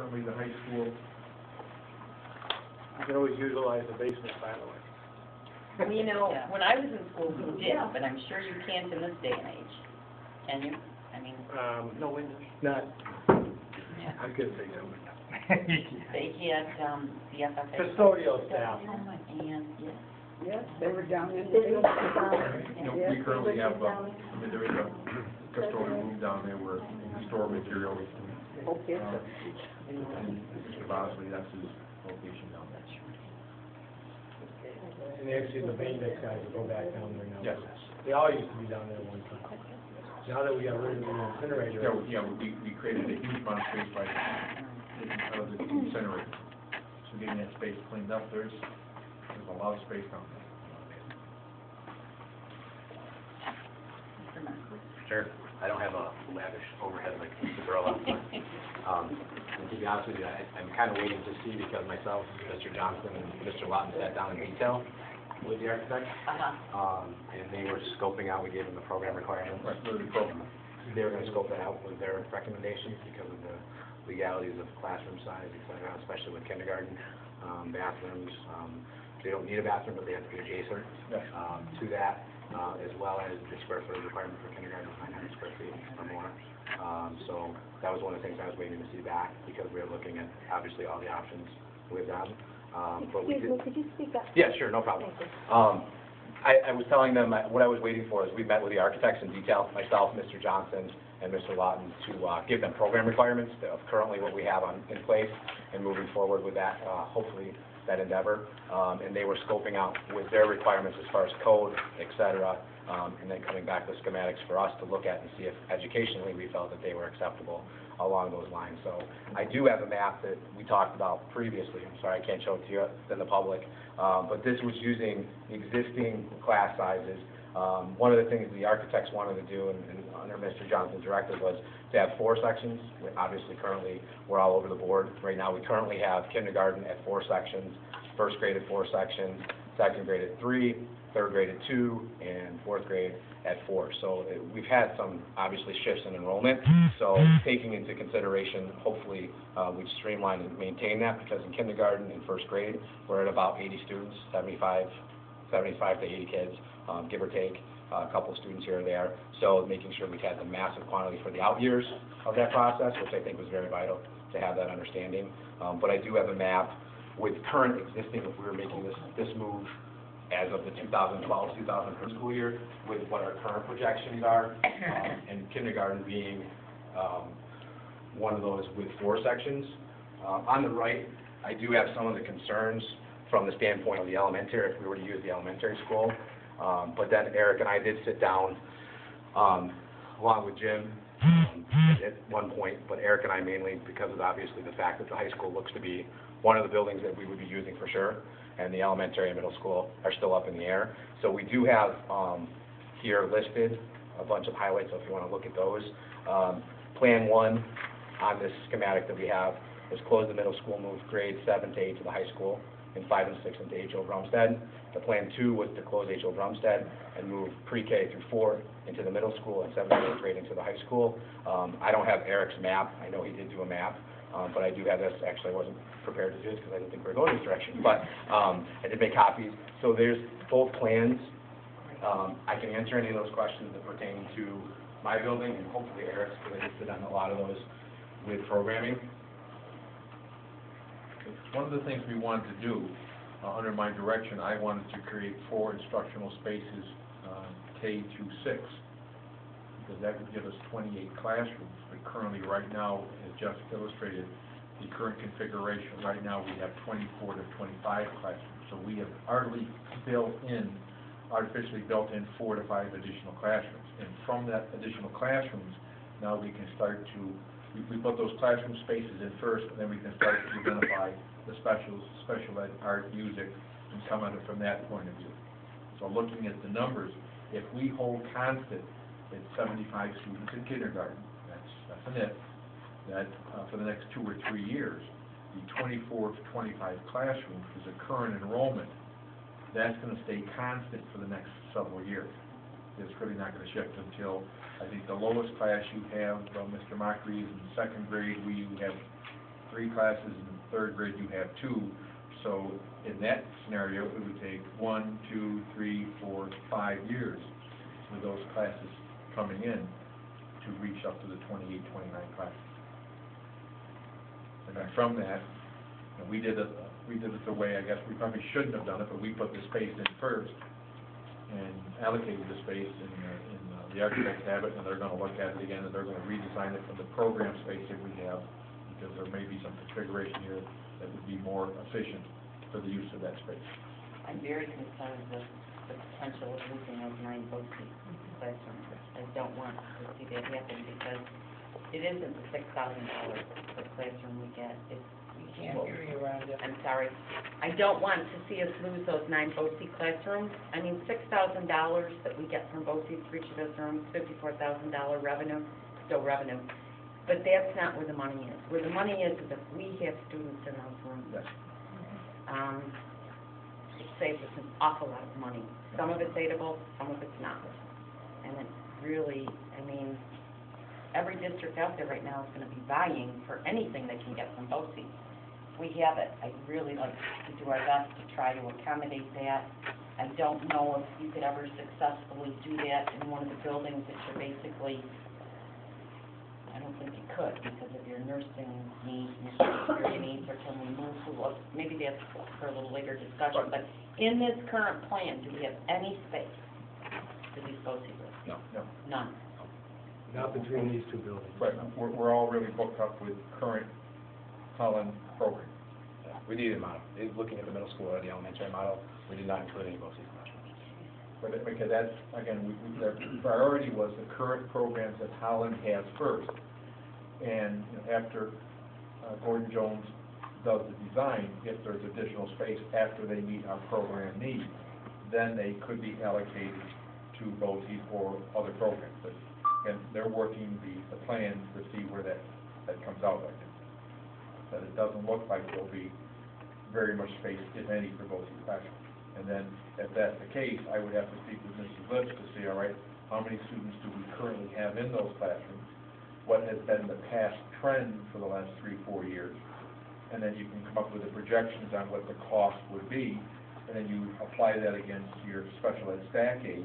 currently the high school. You can always utilize the basement, by the way. Well, you know, when I was in school, we did, but I'm sure you can't in this day and age. Can you? I mean, No windows. Not, yeah. I could say no windows. They had, the FFA. Custodial staff. Oh, my aunt, yes. Yes, they were down in You know, we currently have, I mean, there is a custodial room down there where we store materials. Okay. And Mr. Bosley, that's his location down there. And actually, the Vandex guys will go back down there now. Yes. They all used to be down there one time. Now that we got rid of the incinerator. We created a huge amount of space by taking out of the incinerator. So getting that space cleaned up, there's a lot of space down there. Mr. Markley. Sure. I don't have a lavish overhead like Mr. Burla. And to be honest with you, I'm kind of waiting to see because myself, Mr. Johnson, and Mr. Lawton sat down in detail with the architect. And they were scoping out, we gave them the program requirements. Right, the program. They were going to scope that out with their recommendations because of the legalities of classroom size, et cetera, especially with kindergarten, bathrooms. They don't need a bathroom, but they have to be adjacent to that, as well as the square footage requirement for kindergarten is 900 square feet or more. So that was one of the things I was waiting to see back because we were looking at, obviously, all the options with them. But we did. Could you speak up? Yeah, sure, no problem. I was telling them what I was waiting for is we met with the architects in detail, myself, Mr. Johnson, and Mr. Lawton, to give them program requirements of currently what we have in place and moving forward with that, hopefully, that endeavor. And they were scoping out with their requirements as far as code, et cetera, and then coming back with schematics for us to look at and see if educationally we felt that they were acceptable along those lines. So I do have a map that we talked about previously. I'm sorry I can't show it to you in the public, but this was using existing class sizes. One of the things the architects wanted to do, and under Mr. Johnson's directive, was to have 4 sections. Obviously, currently, we're all over the board. Right now, we currently have kindergarten at 4 sections, first grade at 4 sections, second grade at 3, third grade at 2, and fourth grade at 4. So we've had some, obviously, shifts in enrollment. So taking into consideration, hopefully, we streamline and maintain that, because in kindergarten and first grade, we're at about 80 students, 75 to 80 kids, give or take, a couple of students here or there. So making sure we had the massive quantity for the out years of that process, which I think was very vital to have that understanding. But I do have a map with current existing, if we were making this move as of the 2012-2013 school year, with what our current projections are, and kindergarten being one of those with 4 sections. On the right, I do have some of the concerns from the standpoint of the elementary, if we were to use the elementary school. But then Eric and I did sit down, along with Jim, at one point, but Eric and I mainly because of obviously the fact that the high school looks to be one of the buildings that we would be using for sure, and the elementary and middle school are still up in the air. So we do have here listed a bunch of highlights, so if you want to look at those. Plan 1 on this schematic that we have is close the middle school, move grades 7 to 8 to the high school, and 5 and 6 into H.O. Brumstead. The plan 2 was to close H.O. Brumstead and move pre-K through 4 into the middle school and 7th and 8th grade into the high school. I don't have Eric's map. I know he did do a map, but I do have this. Actually, I wasn't prepared to do this because I didn't think we were going this direction, but I did make copies. So there's both plans. I can answer any of those questions that pertain to my building, and hopefully Eric's, because I did sit on a lot of those with programming. One of the things we wanted to do, under my direction, I wanted to create 4 instructional spaces, K through 6, because that would give us 28 classrooms. But currently, right now, as just illustrated, the current configuration, right now we have 24 to 25 classrooms. So we have artificially built in 4 to 5 additional classrooms. And from that additional classrooms, now we can start to we put those classroom spaces in first, and then we can start to identify the special ed, art, music, and come at it from that point of view. So looking at the numbers, if we hold constant at 75 students in kindergarten, that's an if, that for the next 2 or 3 years, the 24 to 25 classrooms is a current enrollment, that's going to stay constant for the next several years. It's really not going to shift until, I think, the lowest class you have, Mr. Mockery, is in 2nd grade. We have 3 classes, in third grade you have 2. So in that scenario, it would take 1, 2, 3, 4, 5 years with those classes coming in to reach up to the 28, 29 classes. And then from that, we did it the way, I guess, we probably shouldn't have done it, but we put the space in first and allocated the space, and the architects have it, and they're gonna look at it again, and they're gonna redesign it from the program space that we have, because there may be some configuration here that would be more efficient for the use of that space. I'm very concerned with the potential of losing those 9 BOCES classrooms. I don't want to see that happen, because it isn't the $6,000 per classroom we get. It's, Can't hear you, Rhonda. I'm sorry. I don't want to see us lose those 9 BOCES classrooms. I mean, $6,000 that we get from BOCES for each of those rooms, $54,000 revenue, still revenue. But that's not where the money is. Where the money is if we have students in those rooms. Yes. It saves us an awful lot of money. Some of it's aidable, some of it's not. And it really, I mean, every district out there right now is going to be vying for anything they can get from BOCES. We have it. I'd really like to do our best to try to accommodate that. I don't know if you could ever successfully do that in one of the buildings that you're basically, I don't think you could, because of your nursing needs and your security needs, or can we move to, maybe that's for a little later discussion, but in this current plan, do we have any space for these BOCES rooms? No. None. Not between these 2 buildings. Right, we're all really booked up with current Holland programs. Yeah, we needed a model. Looking at the middle school or the elementary model, we did not include any BOCES classrooms. But because that's, again, the priority was the current programs that Holland has first. And after Gordon Jones does the design, if there's additional space after they meet our program needs, then they could be allocated to BOCES or other programs. But, and they're working the plans to see where that comes out like. That it doesn't look like there'll be very much space, if any, for BOCES classrooms. And then, if that's the case, I would have to speak with Mrs. Lips to see, all right, how many students do we currently have in those classrooms? What has been the past trend for the last 3, 4 years? And then you can come up with the projections on what the cost would be, and then you apply that against your special ed stack aid.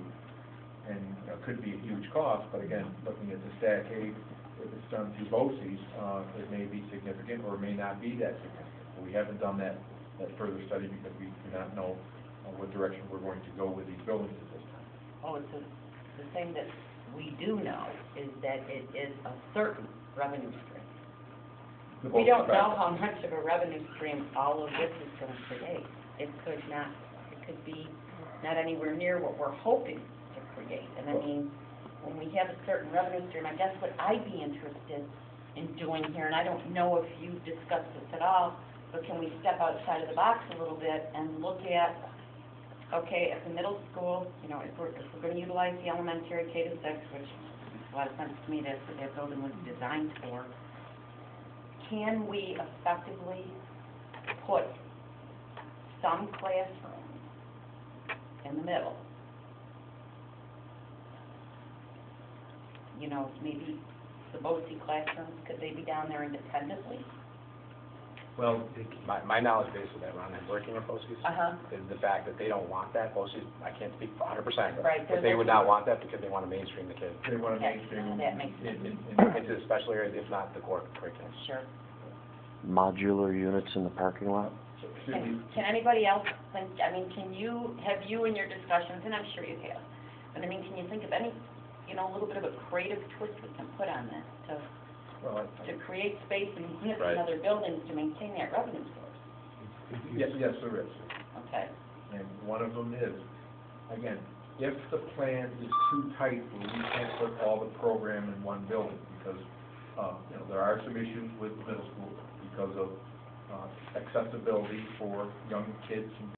And it could be a huge cost, but again, looking at the stack aid, if it's done through BOCES, it may be significant or may not be that significant. We haven't done that further study because we do not know what direction we're going to go with these buildings at this time. Oh, it's the thing that we do know is that it is a certain revenue stream. The We don't BOCES know classroom. how much of a revenue stream all of this is going to create. It could be not anywhere near what we're hoping to create. And I mean, when we have a certain revenue stream, I guess what I'd be interested in doing here, and I don't know if you've discussed this at all, but can we step outside of the box a little bit and look at, okay, at the middle school, you know, if we're going to utilize the elementary K to 6, which makes a lot of sense to me, that's what that building was designed for, can we effectively put some classrooms in the middle? You know, maybe the BOCES classrooms, could they be down there independently? Well, my knowledge base of that, Ron, and working with BOCES, is the fact that they don't want that. BOCES, I can't speak for 100%, Right, but they would not want that because they want to mainstream the kids They want to Okay, mainstream that makes sense. into the special areas, if not the core curriculum. Sure. Modular units in the parking lot? Can anybody else think, I mean, have you in your discussions, and I'm sure you have, but I mean, can you think of any, you know, a little bit of a creative twist we can put on this to create space in units Right. in other buildings to maintain that revenue source? Yes, there is. Okay. And one of them is, again, if the plan is too tight, where we can't put all the program in one building, because, you know, there are some issues with the middle school because of accessibility for young kids and